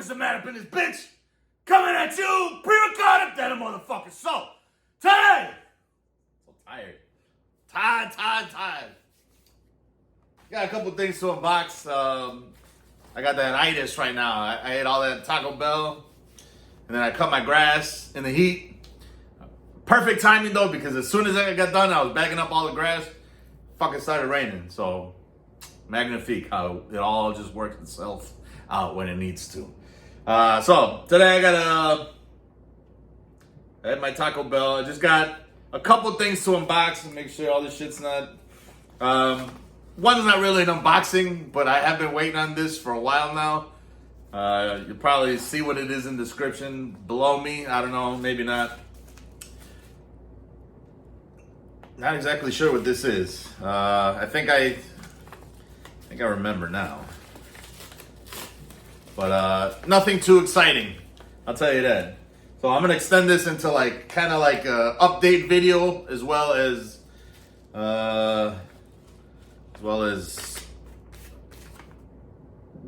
MrMaD up in this bitch. Coming at you, pre-recorded, that a motherfucker. So, today, so tired. Tired. Got a couple things to unbox. I got that itis right now. I ate all that Taco Bell, and then I cut my grass in the heat. Perfect timing though, because as soon as I got done, I was bagging up all the grass. Fucking started raining. So, magnifique how it all just works itself out when it needs to. So today I had my Taco Bell. I just got a couple things to unbox and make sure all this shit's not. One's not really an unboxing, but I have been waiting on this for a while now. You'll probably see what it is in the description below me. I don't know, maybe not. Not exactly sure what this is. I think I remember now. But nothing too exciting, I'll tell you that. So I'm gonna extend this into like kind of like a update video as well as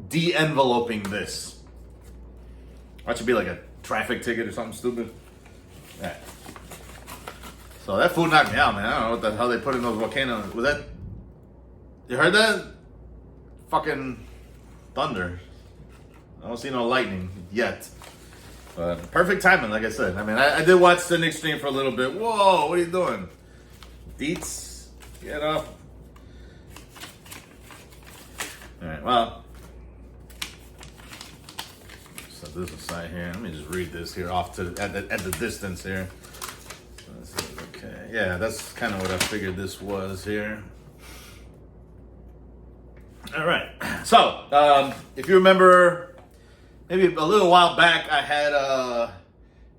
de-enveloping this. That should be like a traffic ticket or something stupid. Yeah. So that food knocked me out, man. I don't know what the hell they put in those volcanoes. Was that? You heard that? Fucking thunder. I don't see no lightning yet. Perfect timing, like I said. I mean, I did watch the Nick stream for a little bit. Whoa, what are you doing? Deets, get up. All right, well. Set this aside here. Let me just read this here off to at the distance here. Okay, yeah, that's kind of what I figured this was here. All right, so if you remember, maybe a little while back, I had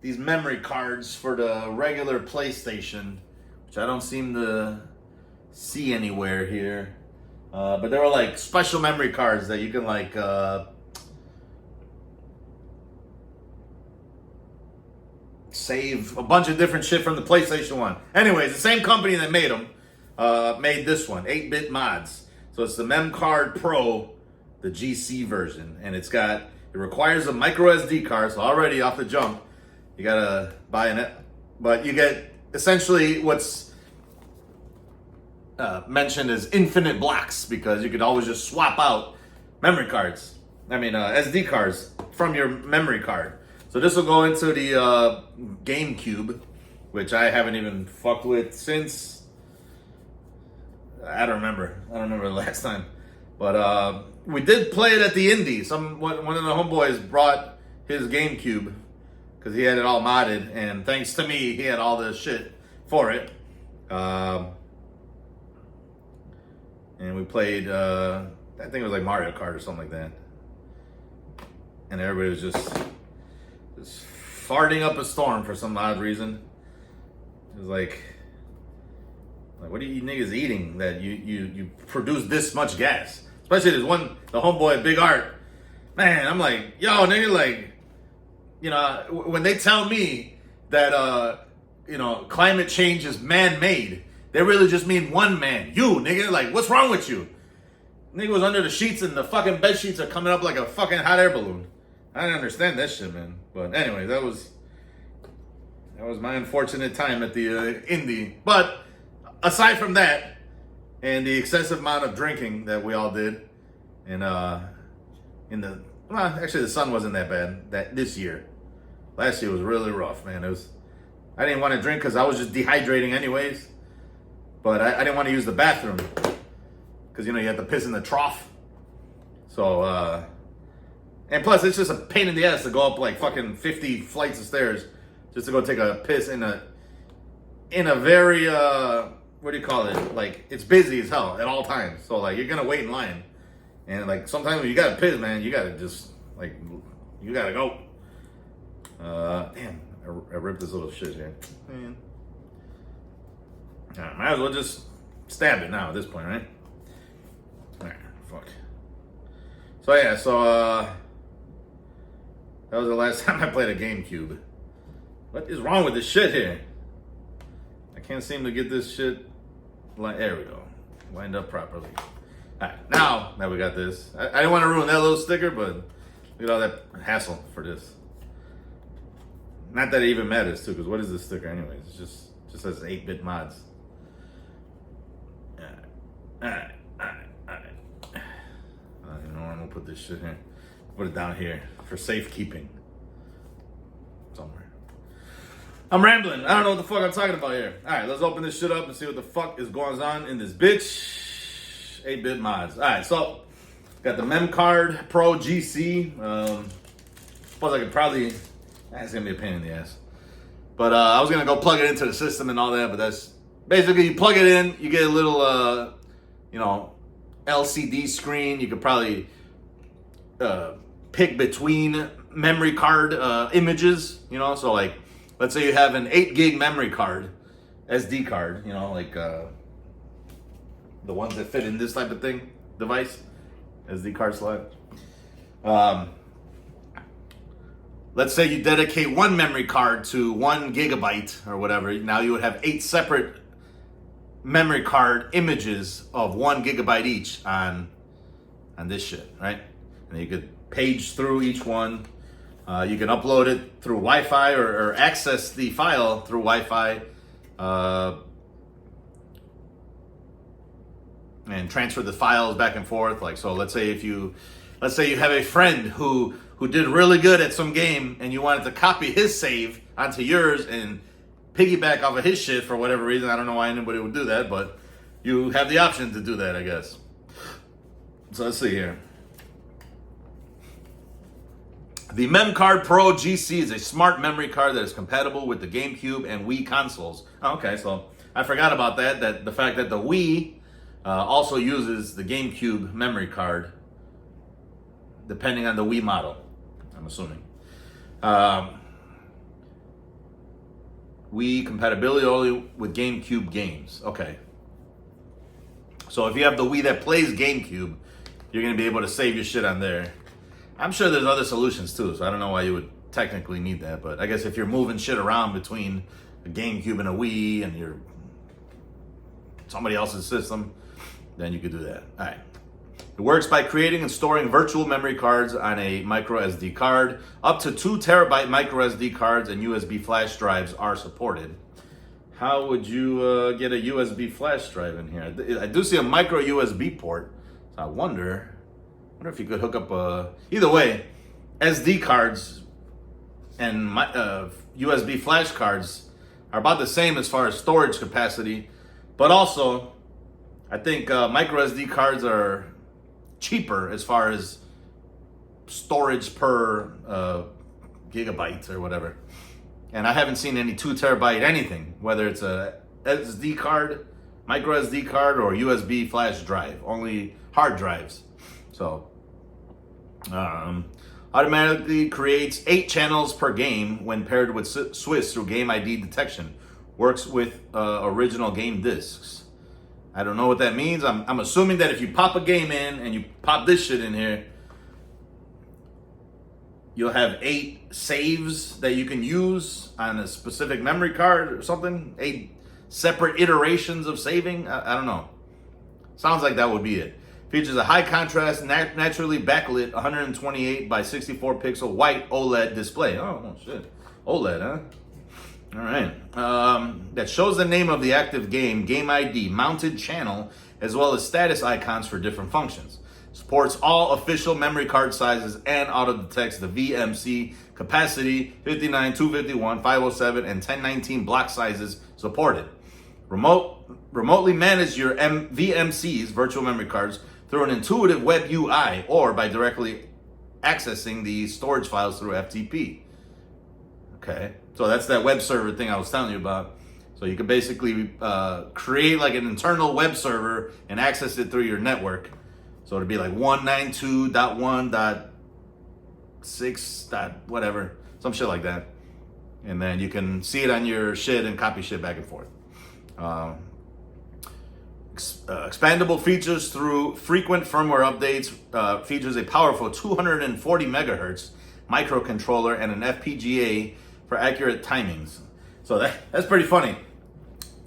these memory cards for the regular PlayStation, which I don't seem to see anywhere here. But there were like special memory cards that you can like save a bunch of different shit from the PlayStation 1. Anyways, the same company that made them made this one, 8BitMods. So it's the MemCard Pro, the GC version, and it requires a micro SD card. So already off the jump, you gotta buy it, but you get essentially what's mentioned as infinite blocks, because you could always just swap out memory cards. I mean SD cards from your memory card. So this will go into the GameCube, which I haven't even fucked with since. I don't remember the last time, but we did play it at the indie. One of the homeboys brought his GameCube because he had it all modded, and thanks to me, he had all the shit for it. And we played, I think it was like Mario Kart or something like that, and everybody was just farting up a storm for some odd reason. It was like, what are you niggas eating that you produce this much gas? Especially this one, the homeboy Big Art. Man, I'm like, yo, nigga, like, you know, when they tell me that, you know, climate change is man-made, they really just mean one man. You, nigga, like, what's wrong with you? Nigga was under the sheets and the fucking bed sheets are coming up like a fucking hot air balloon. I didn't understand that shit, man. But anyway, that was my unfortunate time at the indie. But aside from that, and the excessive amount of drinking that we all did, and actually the sun wasn't that bad this year. Last year was really rough, man. I didn't want to drink because I was just dehydrating anyways. But I didn't want to use the bathroom because, you know, you have to piss in the trough. So, and plus it's just a pain in the ass to go up like fucking 50 flights of stairs just to go take a piss in a very, what do you call it? Like, it's busy as hell at all times. So, like, you're going to wait in line. And, like, sometimes when you got to piss, man, you got to just, like, you got to go. Damn, I ripped this little shit here. Man. All right, might as well just stab it now at this point, right? All right, fuck. So, yeah, that was the last time I played a GameCube. What is wrong with this shit here? I can't seem to get this shit, there we go, lined up properly. All right, now that we got this, I didn't want to ruin that little sticker, but Look at all that hassle for this. Not that it even matters too, because what is this sticker anyways? It just says 8BitMods. Alright. You know, I'm gonna put this shit here. Put it down here for safekeeping. Somewhere. I'm rambling. I don't know what the fuck I'm talking about here. Alright, let's open this shit up and see what the fuck is going on in this bitch. 8BitMods. Alright, so got the MemCard Pro GC. Suppose I could probably. That's gonna be a pain in the ass. But I was gonna go plug it into the system and all that, but that's basically you plug it in, you get a little you know, LCD screen. You could probably pick between memory card images, you know, so like let's say you have an 8 gig memory card, SD card, you know, like the ones that fit in this type of thing, device, SD card slot. Let's say you dedicate one memory card to 1 gigabyte or whatever. Now you would have 8 separate memory card images of 1 gigabyte each on this shit, right? And you could page through each one. You can upload it through Wi-Fi or access the file through Wi-Fi and transfer the files back and forth. Like, so let's say you have a friend who did really good at some game and you wanted to copy his save onto yours and piggyback off of his shit for whatever reason. I don't know why anybody would do that, but you have the option to do that, I guess. So let's see here. The MemCard Pro GC is a smart memory card that is compatible with the GameCube and Wii consoles. Okay, so I forgot about that the fact that the Wii also uses the GameCube memory card, depending on the Wii model, I'm assuming. Wii compatibility only with GameCube games. Okay. So if you have the Wii that plays GameCube, you're going to be able to save your shit on there. I'm sure there's other solutions too, so I don't know why you would technically need that. But I guess if you're moving shit around between a GameCube and a Wii and you're somebody else's system, then you could do that. All right. It works by creating and storing virtual memory cards on a micro SD card. Up to 2 terabyte micro SD cards and USB flash drives are supported. How would you get a USB flash drive in here? I do see a micro USB port. So I wonder if you could hook up either way, SD cards and USB flash cards are about the same as far as storage capacity. But also, I think micro SD cards are cheaper as far as storage per gigabyte or whatever. And I haven't seen any 2 terabyte anything, whether it's a SD card, micro SD card, or USB flash drive. Only hard drives. So automatically creates 8 channels per game when paired with Swiss through Game ID detection. Works with original game discs. I don't know what that means. I'm assuming that if you pop a game in and you pop this shit in here, you'll have 8 saves that you can use on a specific memory card or something. 8 separate iterations of saving. I don't know. Sounds like that would be it. Features a high contrast, naturally backlit 128 by 64 pixel white OLED display. Oh shit. OLED, huh? All right. That shows the name of the active game, game ID, mounted channel, as well as status icons for different functions. Supports all official memory card sizes and auto-detects the VMC capacity, 59, 251, 507, and 1019 block sizes supported. Remotely manage your VMCs, virtual memory cards, through an intuitive web UI or by directly accessing the storage files through FTP. Okay, so that's that web server thing I was telling you about. So you can basically create like an internal web server and access it through your network. So it'd be like 192.1.6. Whatever, some shit like that. And then you can see it on your shit and copy shit back and forth. Expandable features through frequent firmware updates. Features a powerful 240 megahertz microcontroller and an FPGA for accurate timings. So that's pretty funny.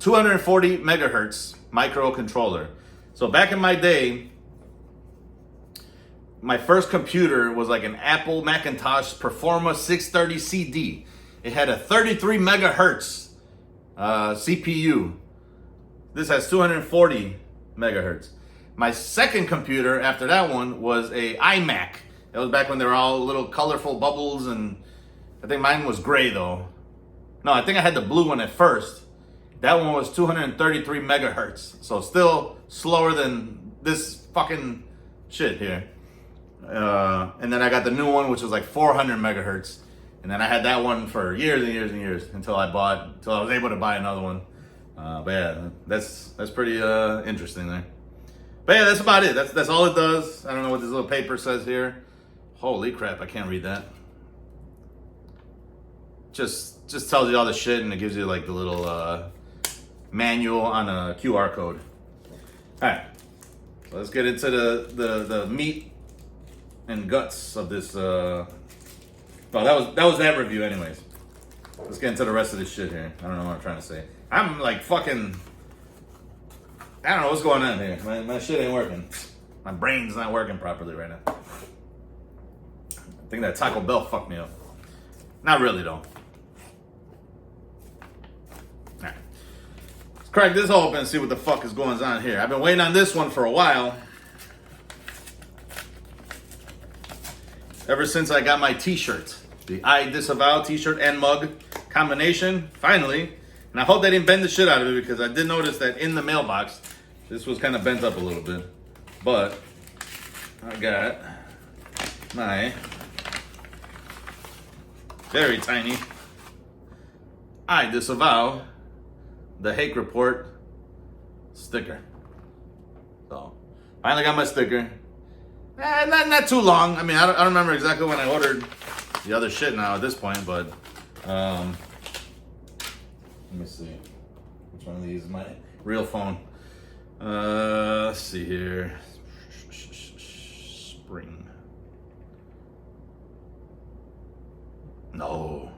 240 megahertz microcontroller. So back in my day, my first computer was like an Apple Macintosh Performa 630 CD. It had a 33 megahertz CPU. This has 240 megahertz. My second computer after that one was a iMac. It was back when they were all little colorful bubbles, and I think mine was gray though. No, I think I had the blue one at first. That one was 233 megahertz. So still slower than this fucking shit here. And then I got the new one, which was like 400 megahertz. And then I had that one for years and years and years until I was able to buy another one. But yeah, that's pretty interesting there. But yeah, that's about it. That's all it does. I don't know what this little paper says here. Holy crap, I can't read that. Just tells you all the shit, and it gives you like the little manual on a QR code. All right, so let's get into the meat and guts of this. Well, that was that review, anyways. Let's get into the rest of this shit here. I don't know what I'm trying to say. I'm like fucking. I don't know what's going on here. My shit ain't working. My brain's not working properly right now. I think that Taco Bell fucked me up. Not really though. Alright. Let's crack this open and see what the fuck is going on here. I've been waiting on this one for a while. Ever since I got my t-shirt. The I Disavow t-shirt and mug combination. Finally. And I hope they didn't bend the shit out of it, because I did notice that in the mailbox, this was kind of bent up a little bit. But I got my very tiny I Disavow the Hake report sticker. So finally got my sticker. Not too long. I mean, I don't remember exactly when I ordered the other shit now at this point, but let me see. Which one of these is my real phone? Let's see here. Spring. No.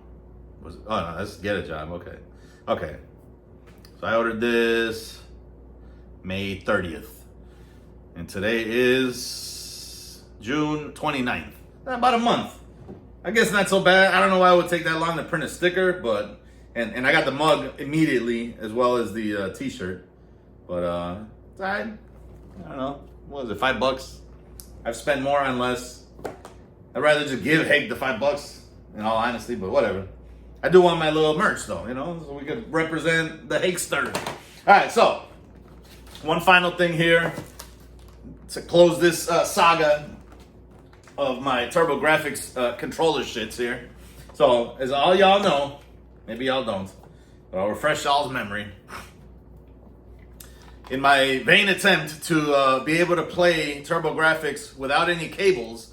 Oh no, that's Get a Job. Okay. So I ordered this May 30th. And today is June 29th. About a month. I guess not so bad. I don't know why it would take that long to print a sticker, but and I got the mug immediately as well as the t-shirt. But it's alright. I don't know. What was it, $5? I've spent more on less. I'd rather just give Hake the $5, in all honesty, but whatever. I do want my little merch though, you know, so we could represent the Hakester. Alright, so one final thing here to close this saga of my TurboGrafx controller shits here. So, as all y'all know, maybe y'all don't, but I'll refresh y'all's memory. In my vain attempt to be able to play TurboGrafx without any cables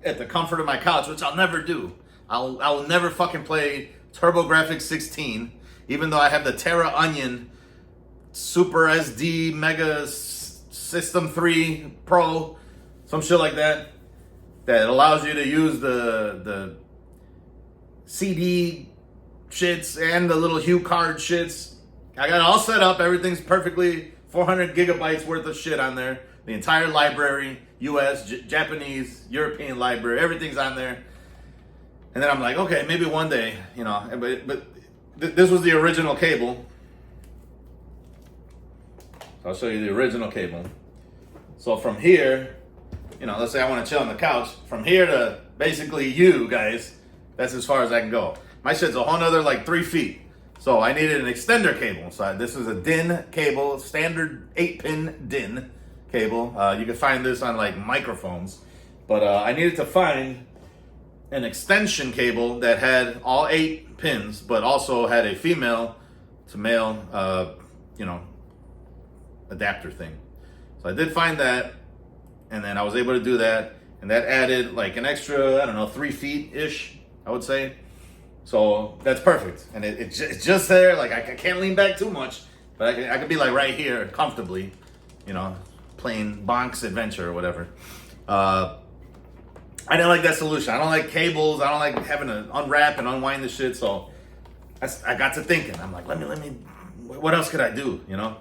at the comfort of my couch, which I'll never do. I will never fucking play TurboGrafx 16, even though I have the Terra Onion Super SD Mega System 3 Pro, some shit like that, that allows you to use the CD shits and the little Hue card shits. I got it all set up. Everything's perfectly 400 gigabytes worth of shit on there. The entire library, US, Japanese, European library, everything's on there. And then I'm like, okay, maybe one day, you know, but this was the original cable. So I'll show you the original cable. So from here, you know, let's say I want to chill on the couch. From here to basically you guys, that's as far as I can go. My shit's a whole nother like 3 feet. So I needed an extender cable. So this is a DIN cable, standard 8-pin DIN cable. You can find this on like microphones. But I needed to find an extension cable that had all 8 pins, but also had a female to male, you know, adapter thing. So I did find that, and then I was able to do that, and that added like an extra, I don't know, 3 feet-ish, I would say. So that's perfect, and it's just there. Like I can't lean back too much, but I could be like right here comfortably, you know, playing Bonk's Adventure or whatever. I didn't like that solution. I don't like cables. I don't like having to unwrap and unwind the shit. So I got to thinking. I'm like, let me. What else could I do? You know.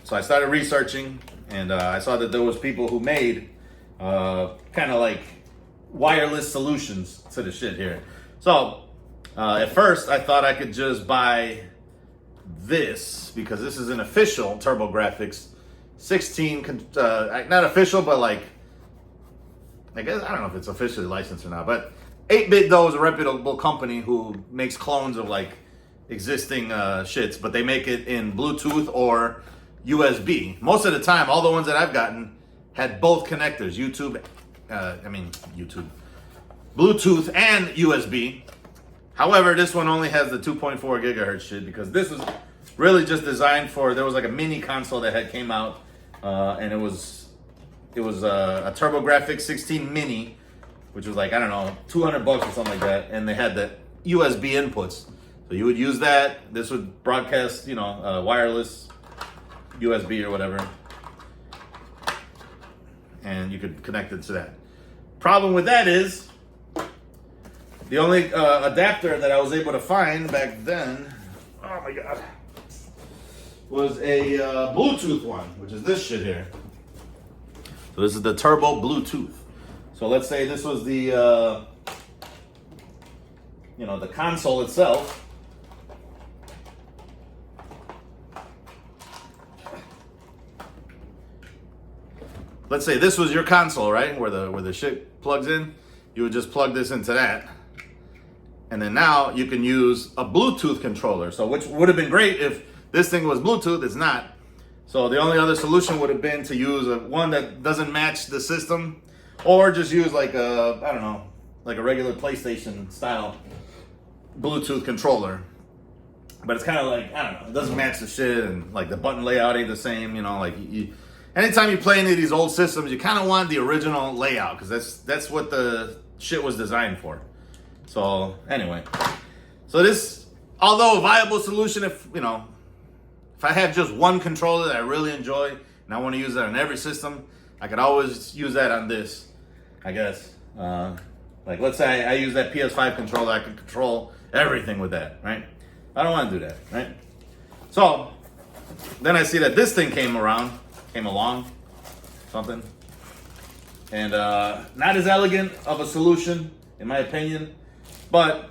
So I started researching, and I saw that there was people who made kind of like wireless solutions to the shit here. So at first I thought I could just buy this because this is an official TurboGrafx 16, not official, but like, I guess, I don't know if it's officially licensed or not, but 8-Bit though is a reputable company who makes clones of like existing shits, but they make it in Bluetooth or USB. Most of the time, all the ones that I've gotten had both connectors, Bluetooth and USB. However, this one only has the 2.4 gigahertz shit because this was really just designed for, there was like a mini console that had came out, and it was a TurboGrafx 16 mini, which was like, I don't know, $200 or something like that, and they had the USB inputs. So you would use that. This would broadcast, wireless USB or whatever, and you could connect it to that. Problem with that is the only adapter that I was able to find back then, oh my god, was a Bluetooth one, which is this shit here. So this is the Turbo Bluetooth. So let's say this was the the console itself. Let's say this was your console, right? Where the shit plugs in. You would just plug this into that. And then now you can use a Bluetooth controller. So which would have been great if this thing was Bluetooth. It's not. So the only other solution would have been to use one that doesn't match the system, or just use like a, I don't know, like a regular PlayStation style Bluetooth controller. But it's kind of like, I don't know, it doesn't match the shit, and like the button layout ain't the same, anytime you play any of these old systems, you kind of want the original layout because that's what the shit was designed for. So anyway, so this, although a viable solution, if I have just one controller that I really enjoy and I want to use that on every system, I could always use that on this, I guess. Like let's say I use that PS5 controller, I could control everything with that, right? I don't want to do that, right? So then I see that this thing came along, something, and not as elegant of a solution in my opinion, but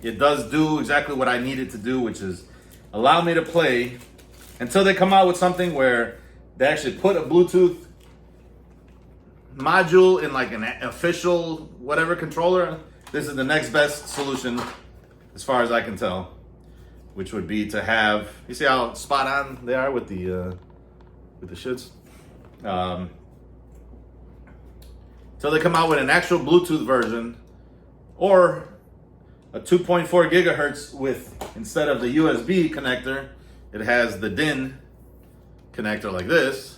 it does do exactly what I need it to do, which is allow me to play until they come out with something where they actually put a Bluetooth module in like an official whatever controller. This is the next best solution as far as I can tell, which would be to have, you see how spot on they are with the shits? So they come out with an actual Bluetooth version, or a 2.4 gigahertz with, instead of the USB connector, it has the DIN connector like this.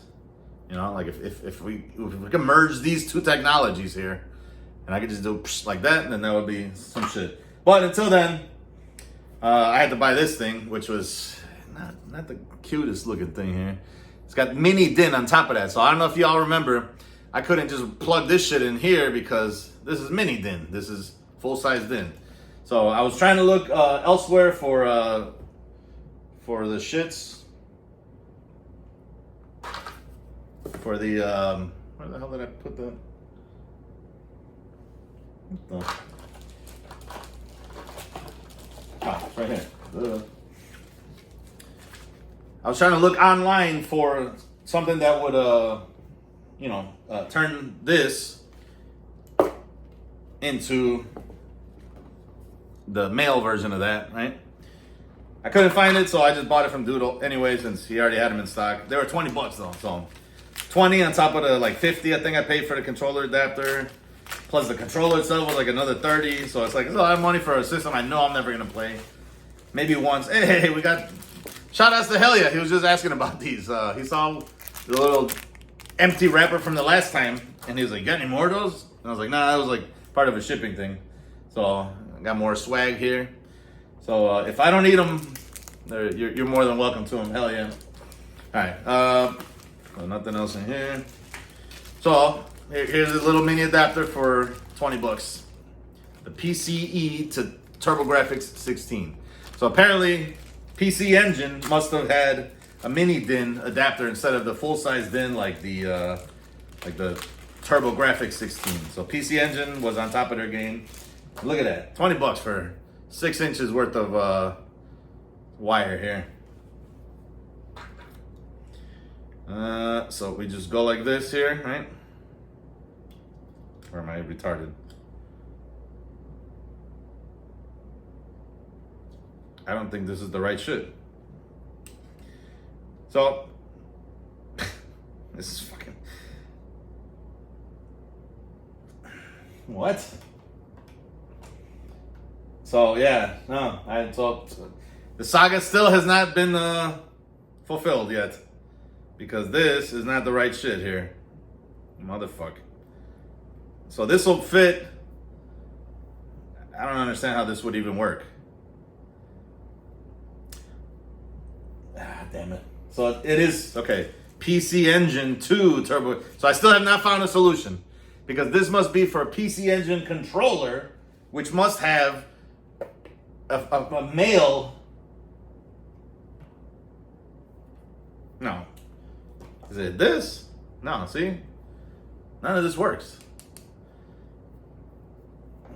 Like if we can merge these two technologies here, and I could just do like that, then that would be some shit. But until then, I had to buy this thing, which was not the cutest looking thing here. It's got mini DIN on top of that. So I don't know if y'all remember, I couldn't just plug this shit in here because this is mini DIN. This is full size DIN. So I was trying to look elsewhere for the shits. For the where the hell did I put that? It's right here. I was trying to look online for something that would turn this into the male version of that, right? I couldn't find it, so I just bought it from Doodle anyway, since he already had them in stock. They were $20 though, so 20 on top of the like 50 I think I paid for the controller adapter, plus the controller itself was like another 30. So it's like, it's a lot of money for a system I know I'm never gonna play. Maybe once. Hey, we got shout outs to Hell Yeah. He was just asking about these. He saw the little empty wrapper from the last time, and he was like, "Got any more of those?" And I was like, "Nah, that was like part of a shipping thing." So I got more swag here. So if I don't need them, you're more than welcome to them. Hell yeah. All right. Nothing else in here. So here's a little mini adapter for $20. The PCE to TurboGrafx 16. So apparently PC Engine must have had a mini DIN adapter instead of the full size DIN like the like the TurboGrafx 16. So PC Engine was on top of their game. Look at that, $20 for 6 inches worth of wire here. So we just go like this here, right? Or am I retarded? I don't think this is the right shit. So, this is fucking... What? So, yeah, no, so the Saga still has not been fulfilled yet. Because this is not the right shit here. Motherfucker. So this will fit. I don't understand how this would even work. Ah, damn it. So it is, okay, PC Engine 2 Turbo. So I still have not found a solution. Because this must be for a PC Engine controller, which must have a male. No. Is it this? No, see? None of this works.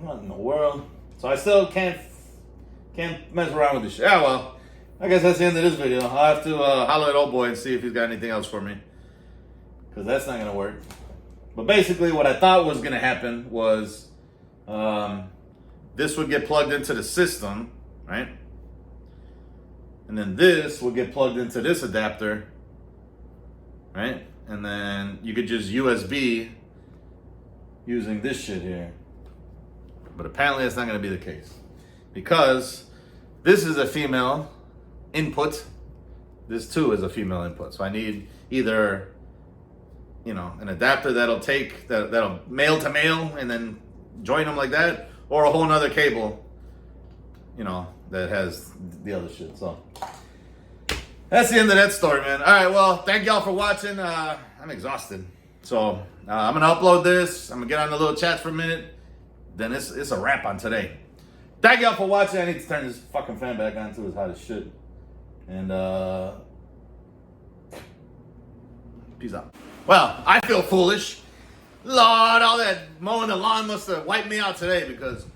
What in the world? So I still can't mess around with this shit. Yeah, well, I guess that's the end of this video. I'll have to holler at old boy and see if he's got anything else for me. Because that's not going to work. But basically what I thought was going to happen was this would get plugged into the system, right? And then this would get plugged into this adapter, right? And then you could just USB using this shit here. But apparently that's not going to be the case. Because this is a female input. This too is a female input. So I need either, you know, an adapter that'll take, that'll male to male and then join them like that. Or a whole nother cable, you know, that has the other shit. So that's the end of that story, man. All right, well, thank y'all for watching. I'm exhausted. So I'm going to upload this. I'm going to get on the little chats for a minute. Then it's a wrap on today. Thank y'all for watching. I need to turn this fucking fan back on too. It's hot as shit. And peace out. Well, I feel foolish. Lord, all that mowing the lawn must have wiped me out today because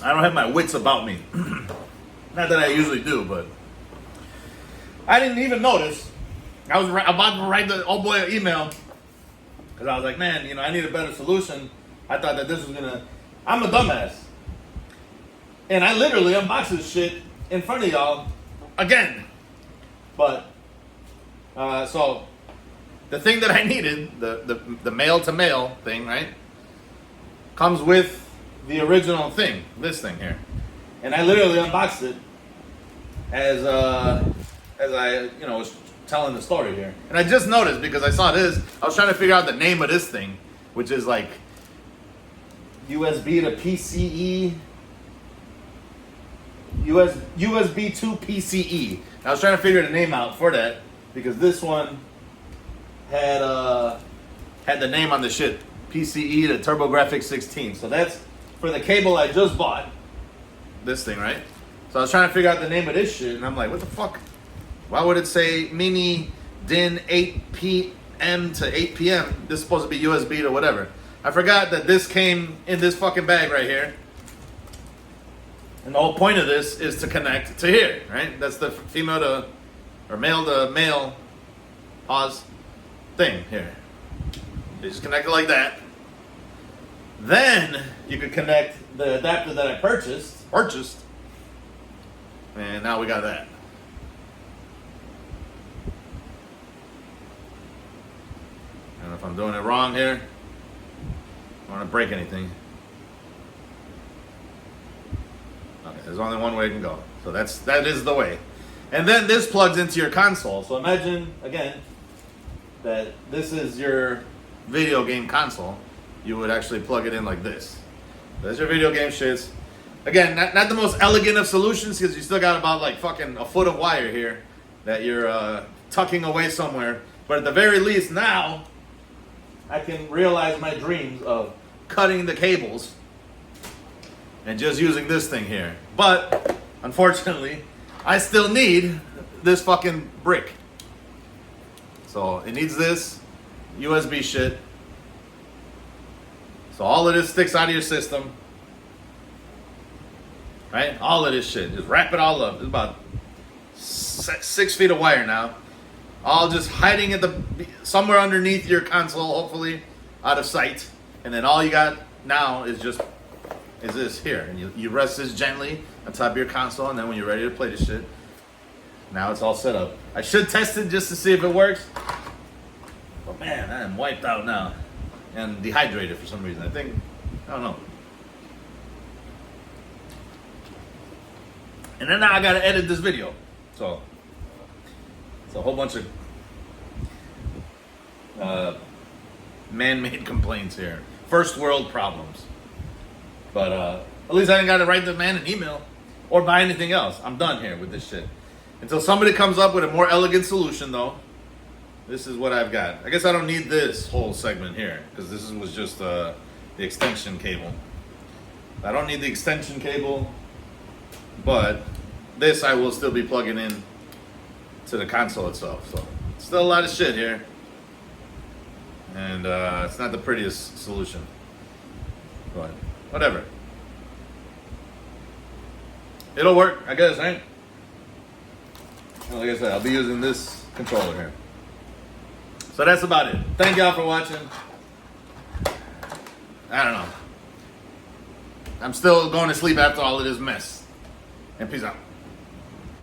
I don't have my wits about me. Not that I usually do, but I didn't even notice. I was about to write the old boy an email because I was like, man, you know, I need a better solution. I thought that this was gonna. I'm a dumbass, and I literally unboxed this shit in front of y'all again. But so the thing that I needed, the male to male thing, right, comes with the original thing, this thing here, and I literally unboxed it as I, you know, was telling the story here. And I just noticed because I saw this, I was trying to figure out the name of this thing, which is like USB to PCE, USB to PCE. I was trying to figure the name out for that because this one had the name on the shit, PCE to TurboGrafx 16. So that's for the cable I just bought, this thing, right? So I was trying to figure out the name of this shit, and I'm like, what the fuck? Why would it say mini DIN 8 p.m. to 8 p.m.? This is supposed to be USB to whatever. I forgot that this came in this fucking bag right here. And the whole point of this is to connect to here, right? That's the female to, or male to male, pause, thing here. You just connect it like that. Then you could connect the adapter that I purchased, and now we got that. I don't know if I'm doing it wrong here. I don't want to break anything. Okay, there's only one way it can go. So that is the way. And then this plugs into your console. So imagine, again, that this is your video game console. You would actually plug it in like this. There's your video game shits. Again, not the most elegant of solutions because you still got about like fucking a foot of wire here that you're tucking away somewhere. But at the very least now, I can realize my dreams of cutting the cables and just using this thing here. But unfortunately, I still need this fucking brick. So it needs this USB shit. So all of this sticks out of your system. Right? All of this shit. Just wrap it all up. It's about 6 feet of wire now. All just hiding at somewhere underneath your console, hopefully out of sight. And then all you got now is this here. And you rest this gently on top of your console, and then when you're ready to play this shit, now it's all set up. I should test it just to see if it works. But man, I am wiped out now. And dehydrated for some reason. I don't know. And then now I gotta edit this video. So it's a whole bunch of man-made complaints here. First world problems. But at least I didn't gotta write the man an email or buy anything else. I'm done here with this shit. Until somebody comes up with a more elegant solution though, this is what I've got. I guess I don't need this whole segment here because this was just the extension cable. I don't need the extension cable, but this I will still be plugging in to the console itself. So still a lot of shit here, and it's not the prettiest solution, but whatever. It'll work, I guess, right? Like I said, I'll be using this controller here. So that's about it. Thank y'all for watching. I don't know. I'm still going to sleep after all of this mess. And peace out.